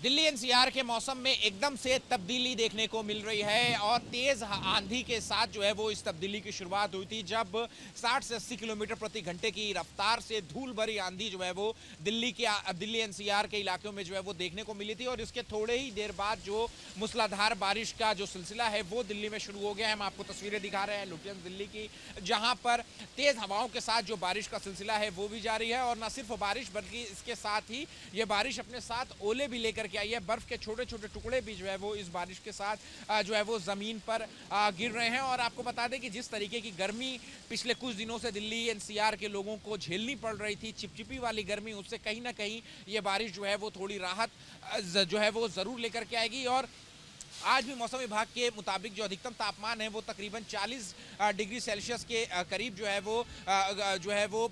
Delhi NCR के मौसम में एकदम से तब्दीली देखने को मिल रही है और तेज आंधी के साथ जो है वो इस तब्दीली की शुरुआत हुई थी जब 60 से 80 किलोमीटर प्रति घंटे की रफ्तार से धूल भरी आंधी जो है वो दिल्ली एनसीआर के इलाकों में जो है वो देखने को मिली थी। और इसके थोड़े ही देर बाद जो मूसलाधार बारिश का जो सिलसिला है वो दिल्ली में शुरू हो गया है। हम आपको तस्वीरें दिखा रहे हैं लुटियंस दिल्ली की, जहां पर तेज हवाओं के साथ जो बारिश का सिलसिला है वो भी जारी है। और न सिर्फ बारिश बल्कि इसके साथ ही ये बारिश अपने साथ ओले भी लेकर के आई है। बर्फ के छोटे छोटे टुकड़े भी जो है वो इस बारिश के साथ जो है वो जमीन पर गिर रहे हैं। और आपको बता दें कि जिस तरीके की गर्मी पिछले कुछ दिनों से दिल्ली एनसीआर के लोगों को झेलनी पड़ रही थी, चिपचिपी वाली गर्मी, उससे कहीं ना कहीं ये बारिश जो है वो थोड़ी राहत जो है वो जरूर लेकर के आएगी। और आज भी मौसम विभाग के मुताबिक जो अधिकतम तापमान है वो तकरीबन 40 डिग्री सेल्सियस के करीब जो है वो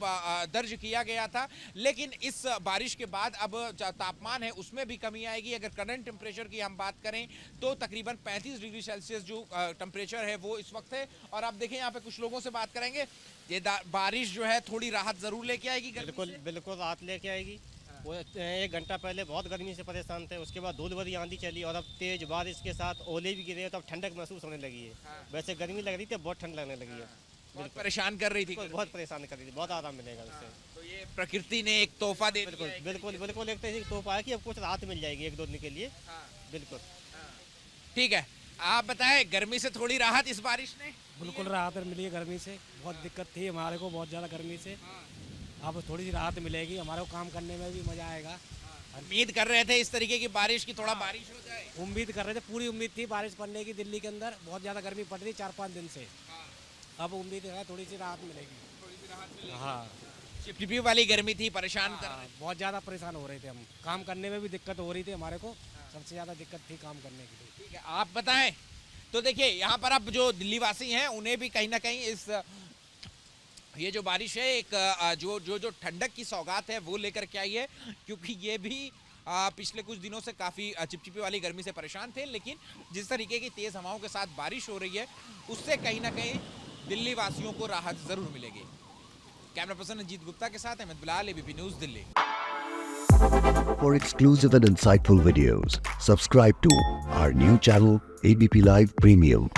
दर्ज किया गया था। लेकिन इस बारिश के बाद अब तापमान है उसमें भी कमी आएगी। अगर करंट टेम्परेचर की हम बात करें तो तकरीबन 35 डिग्री सेल्सियस जो टेम्परेचर है वो इस वक्त है। और आप देखें यहाँ पे कुछ लोगों से बात करेंगे, ये बारिश जो है थोड़ी राहत जरूर लेके आएगी। बिल्कुल बिल्कुल राहत लेके आएगी। वो 1 घंटा पहले बहुत गर्मी से परेशान थे, उसके बाद धूल भरी आंधी चली और अब तेज बारिश के साथ ओले भी गिरे तो अब ठंडक महसूस होने लगी है। हाँ। वैसे गर्मी लग रही थी, बहुत ठंड लगने लगी है। बहुत परेशान कर रही थी, बहुत परेशान कर रही थी, बहुत आराम मिलेगा उससे। तो ये प्रकृति ने एक तोहफा दे बिल्कुल दिया है। बिल्कुल बिल्कुल एक तरह से तोहफा है कि अब कुछ राहत मिल जाएगी 1-2 दिन के लिए। बिल्कुल ठीक है, आप बताएं गर्मी से थोड़ी राहत इस बारिश ने? बिल्कुल राहत मिली है गर्मी से, बहुत दिक्कत थी हमारे को बहुत ज़्यादा गर्मी से। अब थोड़ी सी राहत मिलेगी, हमारे को काम करने में भी मज़ा आएगा। उम्मीद कर रहे थे इस तरीके की बारिश की, थोड़ा बारिश हो जाए। उम्मीद कर रहे थे, पूरी उम्मीद थी बारिश पड़ने की। दिल्ली के अंदर बहुत ज़्यादा गर्मी पड़ रही 4-5 दिन से। अब उम्मीद है थोड़ी सी राहत मिलेगी। हाँ, चिपचिपी वाली गर्मी थी, परेशान कर रही बहुत ज़्यादा परेशान हो रहे थे हम, काम करने में भी दिक्कत हो रही थी हमारे को। सबसे ज़्यादा दिक्कत थी काम करने की। थी। ठीक है, आप बताएं। तो देखिए यहाँ पर अब जो दिल्ली वासी हैं उन्हें भी कहीं ना कहीं इस ये जो बारिश है एक जो ठंडक की सौगात है वो लेकर के आई है, क्योंकि ये भी पिछले कुछ दिनों से काफ़ी चिपचिपी वाली गर्मी से परेशान थे। लेकिन जिस तरीके की तेज़ हवाओं के साथ बारिश हो रही है उससे कहीं ना कहीं दिल्ली वासियों को राहत ज़रूर मिलेगी। कैमरा पर्सन अजीत गुप्ता के साथ Ahmed Bilal, ABP News Delhi. For exclusive and insightful videos, subscribe to our new channel ABP Live Premium.